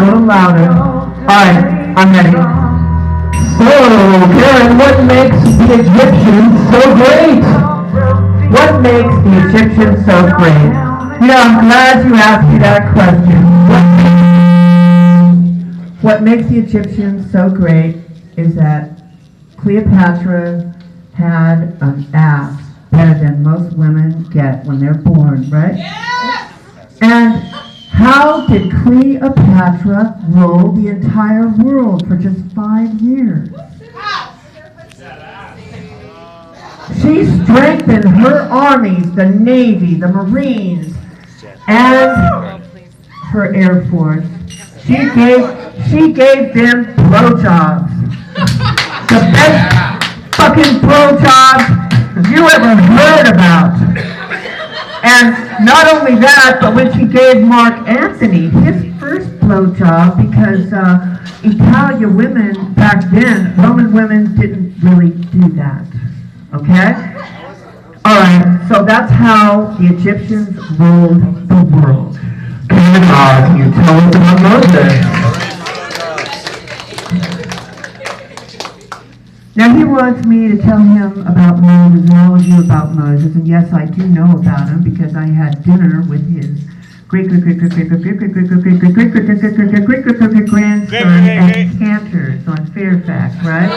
little louder. Alright, I'm ready. So, Karen, what makes the Egyptians so great? What makes the Egyptians so great? You know, I'm glad you asked me that question. What makes the Egyptians so great is that Cleopatra had an ass better than most women get when they're born, right? Yes! And how did Cleopatra rule the entire world for just 5 years? She strengthened her armies, the Navy, the Marines, and her Air Force. She gave them blowjobs. The best fucking blowjobs you ever heard about. And not only that, but when she gave Mark Antony his first blowjob, because Italian women back then, Roman women didn't really do that. Okay? Alright, so that's how the Egyptians ruled the world. Can you tell us about Moses? Now he wants me to tell him about Moses and all of you about Moses, and yes, I do know about him because I had dinner with his great-great-great-great-great-great-great-great-great-great-great-great-great-grandson at Cantor's on Fairfax, right?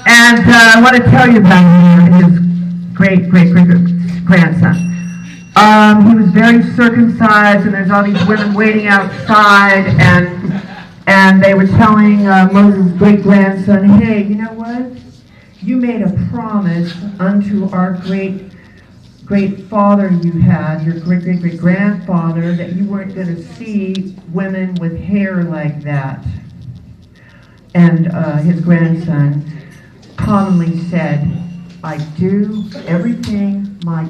And I want to tell you about his great-great-great-grandson. He was very circumcised, and there's all these women waiting outside, and they were telling Moses' great-grandson, hey, you know what? You made a promise unto our great father you had, your great-great-great-grandfather, that you weren't going to see women with hair like that. And his grandson calmly said, I do everything my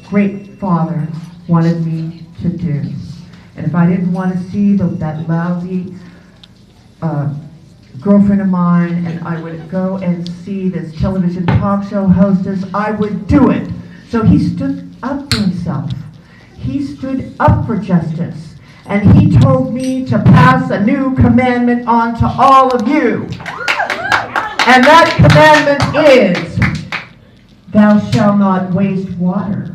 great father wanted me to do. And if I didn't want to see that lousy girlfriend of mine, and I would go and see this television talk show hostess, I would do it. So he stood up for himself. He stood up for justice. And he told me to pass a new commandment on to all of you. And that commandment is, thou shalt not waste water.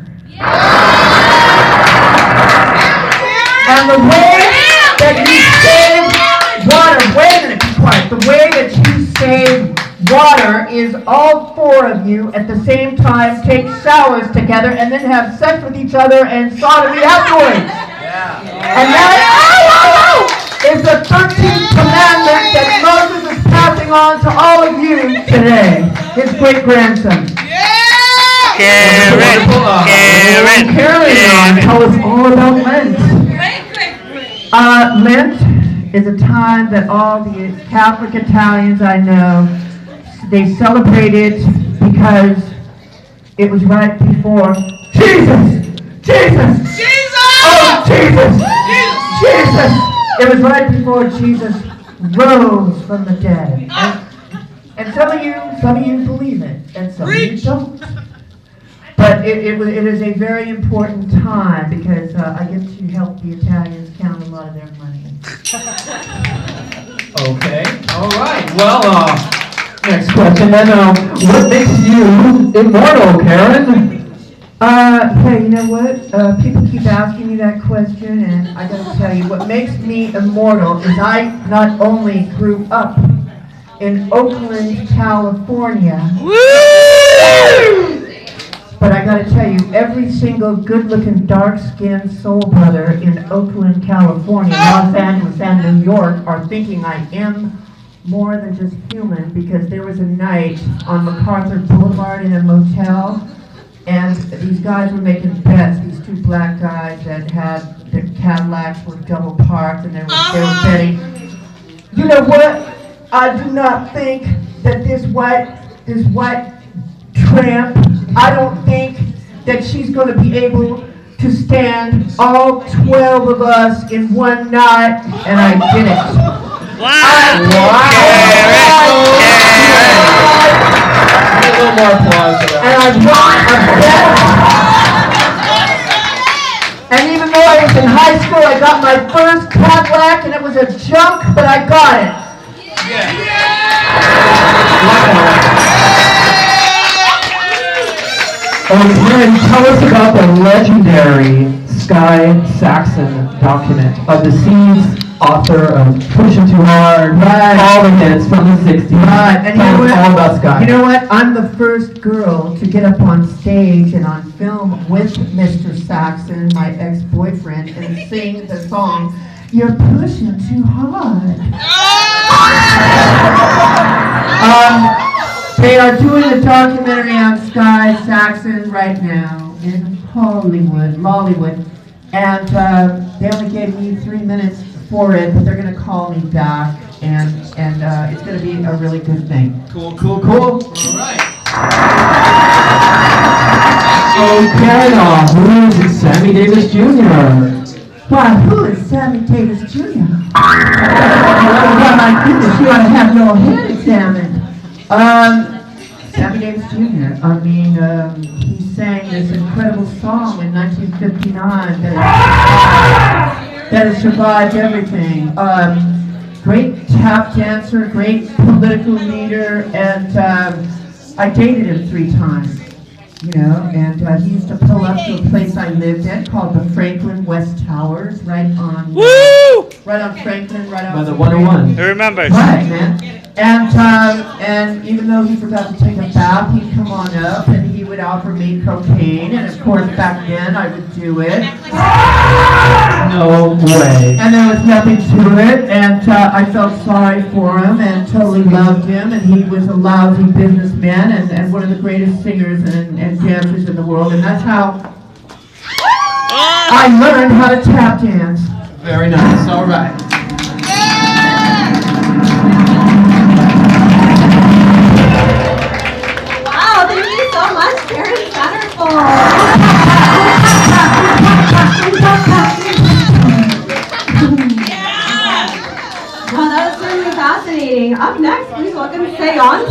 And the way that you save water, wait a minute, be quiet. The way that you save water is all 4 of you at the same time take showers together and then have sex with each other and sodomy afterwards. And that is the 13th commandment that Moses is passing on to all of you today, his great-grandson. Karen, tell us all about Lent. Lent is a time that all the Catholic Italians I know, they celebrate it because it was right before Jesus! Oh, Jesus! It was right before Jesus rose from the dead. And some of you believe it, and some of you don't. But it is a very important time because I get to help the Italians count a lot of their money. Okay, all right. Well, next question then. What makes you immortal, Karen? Hey, you know what? People keep asking me that question, and I gotta tell you, what makes me immortal is I not only grew up in Oakland, California, but I gotta tell you, every single good-looking, dark-skinned soul brother in Oakland, California, Los Angeles, and New York are thinking I am more than just human, because there was a night on MacArthur Boulevard in a motel, and these guys were making bets, these 2 black guys that had the Cadillacs were double parked, and they were betting. You know what? I do not think that this white tramp, I don't think that she's going to be able to stand all 12 of us in one night, and I did it. A little more applause for that. And even though I was in high school, I got my first Cadillac, and it was a junk, but I got it. Karen, tell us about the legendary Sky Saxon document of the Seeds, author of Pushing Too Hard, all the hits from the 60s. Right, and you know what? All about Sky. You know what? I'm the first girl to get up on stage and on film with Mr. Saxon, my ex-boyfriend, and sing the song, "You're Pushing Too Hard." They are doing a documentary on Sky Saxon right now in Lollywood, and they only gave me 3 minutes for it, but they're going to call me back, and it's going to be a really good thing. Cool. All right. So, Karen, who is Sammy Davis Jr.? Why, who is Sammy Davis Jr.? Oh my goodness, you ought to have your head examined. Sammy Davis Jr., I mean, he sang this incredible song in 1959 that has survived everything. Great tap dancer, great political leader, and I dated him 3 times. You know, and he used to pull up to a place I lived at called the Franklin West Towers, right on Franklin, right on By the 101. Who remembers? Right, man. And even though he forgot to take a bath, he'd come on up and he would offer me cocaine, and of course back then I would do it. No way. And there was nothing to it, and I felt sorry for him and totally loved him, and he was a lousy businessman and one of the greatest singers and dancers in the world, and that's how I learned how to tap dance. Very nice. All right. Wow, thank you so much, Karen Centerfold. Wow, that was really fascinating. Up next, please welcome Seance.